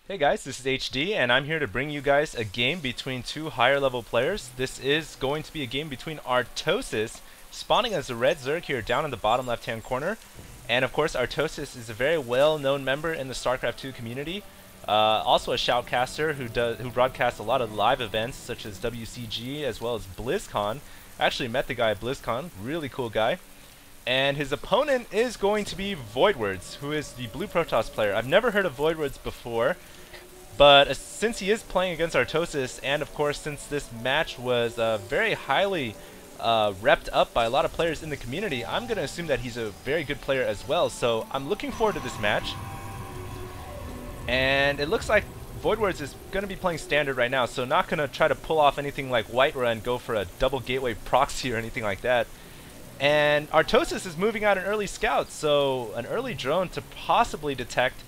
Hey guys, this is HD, and I'm here to bring you guys a game between two higher level players. This is going to be a game between Artosis, spawning as a red Zerg here down in the bottom left hand corner. And of course, Artosis is a very well known member in the Starcraft 2 community. Also a shoutcaster who broadcasts a lot of live events such as WCG as well as BlizzCon. I actually met the guy at BlizzCon, really cool guy. And his opponent is going to be Voidwards, who is the Blue Protoss player. I've never heard of Voidwards before, but since he is playing against Artosis, and of course since this match was very highly repped up by a lot of players in the community, I'm going to assume that he's a very good player as well. So I'm looking forward to this match. And it looks like Voidwards is going to be playing standard right now, so not going to try to pull off anything like Whiterun and go for a double gateway proxy or anything like that. And Artosis is moving out an early scout, so an early drone to possibly detect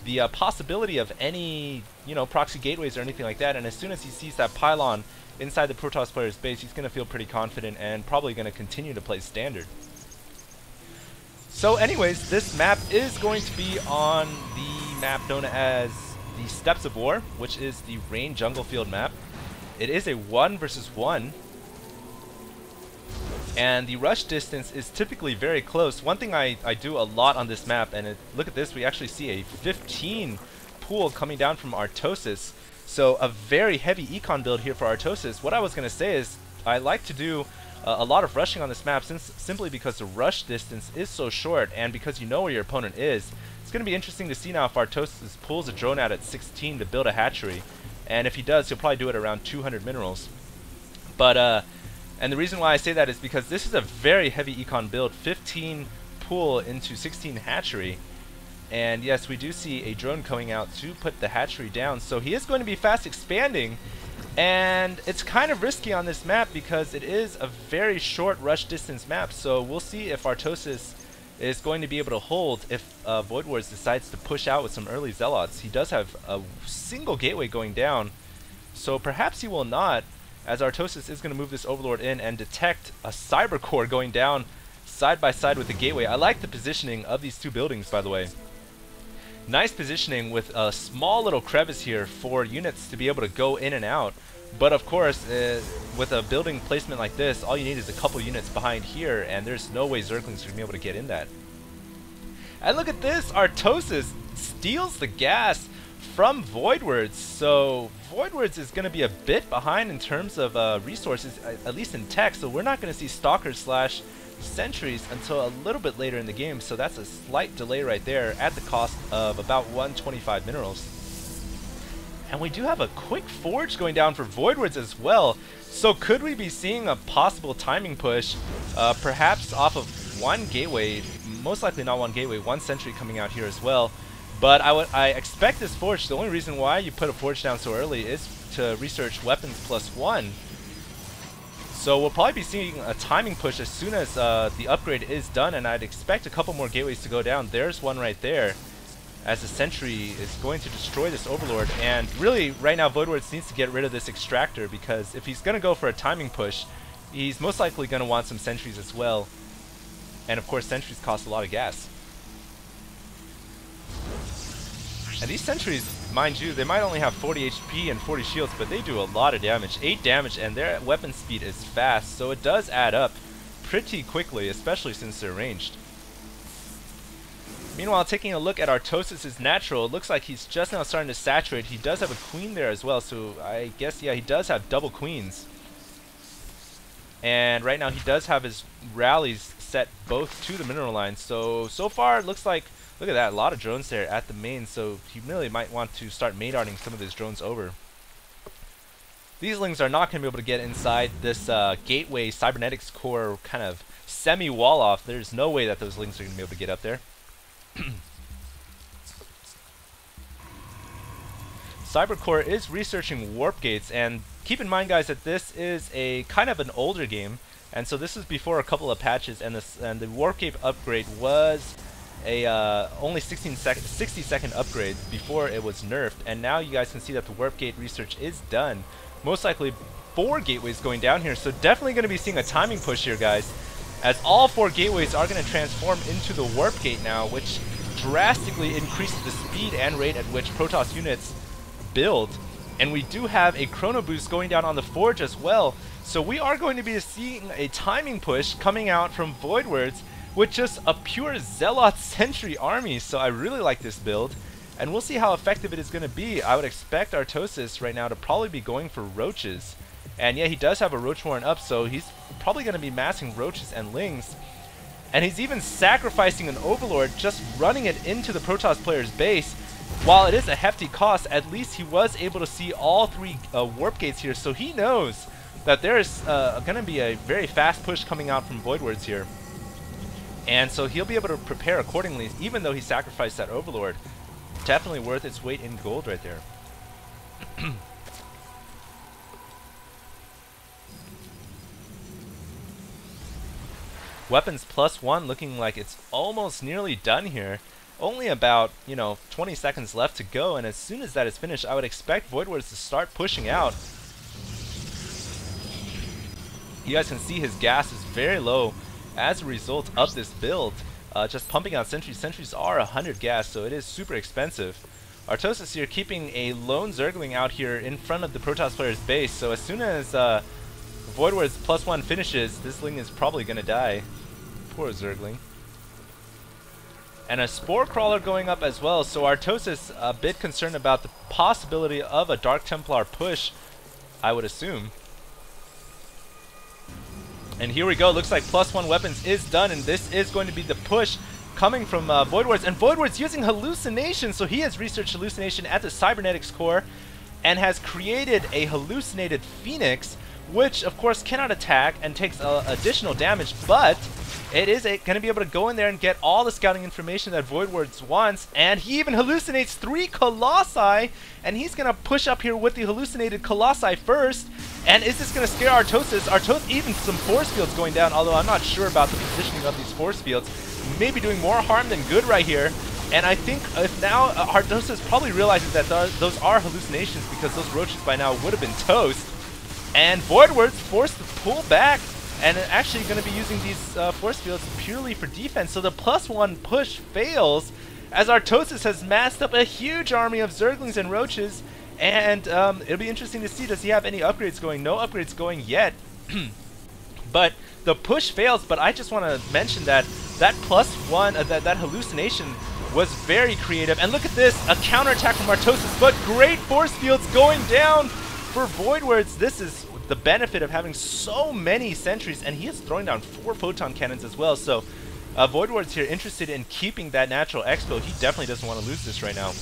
the possibility of any, proxy gateways or anything like that. And as soon as he sees that pylon inside the Protoss player's base, he's going to feel pretty confident and probably going to continue to play standard. So anyways, this map is going to be on the map known as the Steppes of War, which is the Rain Jungle Field map. It is a 1 versus 1. And the rush distance is typically very close. One thing I do a lot on this map, and look at this, we actually see a 15 pool coming down from Artosis. So a very heavy econ build here for Artosis. What I was going to say is I like to do a lot of rushing on this map simply because the rush distance is so short, and because you know where your opponent is. It's going to be interesting to see now if Artosis pulls a drone out at 16 to build a hatchery. And if he does, he'll probably do it around 200 minerals. But and the reason why I say that is because this is a very heavy econ build, 15 pool into 16 hatchery. And yes, we do see a drone coming out to put the hatchery down. So he is going to be fast expanding. And it's kind of risky on this map because it is a very short rush distance map. So we'll see if Artosis is going to be able to hold if Voidwards decides to push out with some early Zealots. He does have a single gateway going down. So perhaps he will not, as Artosis is going to move this Overlord in and detect a Cyber Core going down side by side with the gateway. I like the positioning of these two buildings, by the way. Nice positioning with a small little crevice here for units to be able to go in and out. But of course, with a building placement like this, all you need is a couple units behind here, and there's no way Zerglings are going to be able to get in that. And look at this! Artosis steals the gas from Voidwards. So Voidwards is going to be a bit behind in terms of resources, at least in tech, so we're not going to see Stalkers slash Sentries until a little bit later in the game, so that's a slight delay right there at the cost of about 125 minerals. And we do have a quick forge going down for Voidwards as well, so could we be seeing a possible timing push, perhaps off of one gateway, most likely not one gateway, one sentry coming out here as well. But I expect this forge, the only reason why you put a forge down so early is to research weapons +1. So we'll probably be seeing a timing push as soon as the upgrade is done, and I'd expect a couple more gateways to go down. There's one right there, as the sentry is going to destroy this Overlord. And really, right now, Voidwards needs to get rid of this extractor, because if he's going to go for a timing push, he's most likely going to want some sentries as well. And of course, sentries cost a lot of gas. And these sentries, mind you, they might only have 40 HP and 40 shields, but they do a lot of damage. 8 damage, and their weapon speed is fast, so it does add up pretty quickly, especially since they're ranged. Meanwhile, taking a look at Artosis' natural, it looks like he's just now starting to saturate. He does have a queen there as well, so I guess, yeah, he does have double queens. And right now he does have his rallies set both to the mineral line, so far it looks like, look at that, a lot of drones there at the main, so he really might want to start main-arting some of his drones over. These lings are not going to be able to get inside this gateway cybernetics core kind of semi-wall off. There's no way that those lings are going to be able to get up there. Cybercore is researching warp gates, and keep in mind, guys, that this is a kind of an older game, and so this is before a couple of patches, and the warp gate upgrade was a only 60 second upgrade before it was nerfed, and now you guys can see that the warp gate research is done. Most likely 4 gateways going down here, so definitely going to be seeing a timing push here, guys, as all 4 gateways are going to transform into the warp gate now, which drastically increases the speed and rate at which Protoss units build. And we do have a chrono boost going down on the Forge as well. So we are going to be seeing a timing push coming out from Voidwards with just a pure Zealot Sentry army. So I really like this build. And we'll see how effective it is going to be. I would expect Artosis right now to probably be going for Roaches. And yeah, he does have a Roach Warren up, so he's probably going to be massing Roaches and Lings. And he's even sacrificing an Overlord, just running it into the Protoss player's base. While it is a hefty cost, at least he was able to see all 3 warp gates here, so he knows that there is going to be a very fast push coming out from Voidwards here. And so he'll be able to prepare accordingly, even though he sacrificed that Overlord. Definitely worth its weight in gold right there. Weapons +1 looking like it's almost nearly done here. Only about, 20 seconds left to go, and as soon as that is finished, I would expect Voidwards to start pushing out. You guys can see his gas is very low as a result of this build. Just pumping out sentries. Sentries are 100 gas, so it is super expensive. Artosis here keeping a lone Zergling out here in front of the Protoss player's base, so as soon as Voidwards +1 finishes, this Ling is probably going to die. Poor Zergling. And a Spore Crawler going up as well, so Artosis a bit concerned about the possibility of a Dark Templar push, I would assume. And here we go, looks like +1 weapons is done, and this is going to be the push coming from Voidwards. And Voidwards using Hallucination, so he has researched Hallucination at the Cybernetics core and has created a hallucinated Phoenix, which of course cannot attack and takes additional damage, but it is going to be able to go in there and get all the scouting information that Voidwards wants. And he even hallucinates 3 Colossi, and he's going to push up here with the hallucinated Colossi first. And is this going to scare Artosis? Artosis, even some force fields going down, although I'm not sure about the positioning of these force fields. Maybe doing more harm than good right here. And I think if now Artosis probably realizes that those are hallucinations, because those Roaches by now would have been toast. And Voidwards forced to pull back, and actually going to be using these force fields purely for defense. So the +1 push fails, as Artosis has massed up a huge army of Zerglings and Roaches. And it'll be interesting to see, does he have any upgrades going? No upgrades going yet. But the push fails, but I just want to mention that that +1, that hallucination was very creative. And look at this, a counterattack from Artosis, but great force fields going down for Voidwards. This is the benefit of having so many sentries, and he is throwing down 4 photon cannons as well. So Voidwards here interested in keeping that natural expo. He definitely doesn't want to lose this right now,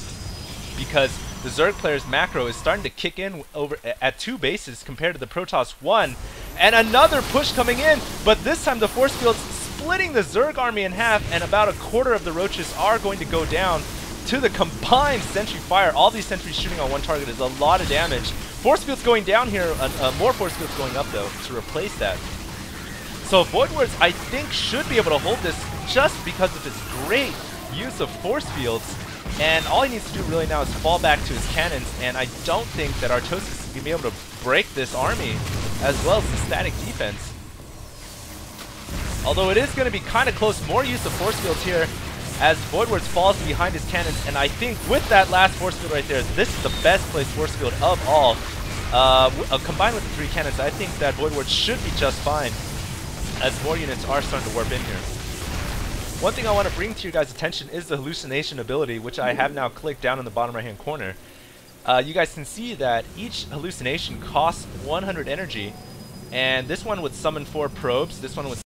because the Zerg player's macro is starting to kick in over at 2 bases compared to the Protoss 1. And another push coming in, but this time the force field's splitting the Zerg army in half, and about a quarter of the Roaches are going to go down to the combined sentry fire. All these sentries shooting on one target is a lot of damage. Force fields going down here, more force fields going up though to replace that. So Voidwards, I think, should be able to hold this just because of his great use of force fields. And all he needs to do really now is fall back to his cannons, and I don't think that Artosis is going to be able to break this army, as well as the static defense. Although it is going to be kind of close, more use of force fields here as Voidwards falls behind his cannons, and I think with that last force field right there, this is the best placed force field of all. Combined with the 3 cannons, I think that Voidwards should be just fine, as more units are starting to warp in here. One thing I want to bring to your guys' attention is the hallucination ability, which I have now clicked down in the bottom right hand corner. You guys can see that each hallucination costs 100 energy, and this one would summon 4 probes, this one would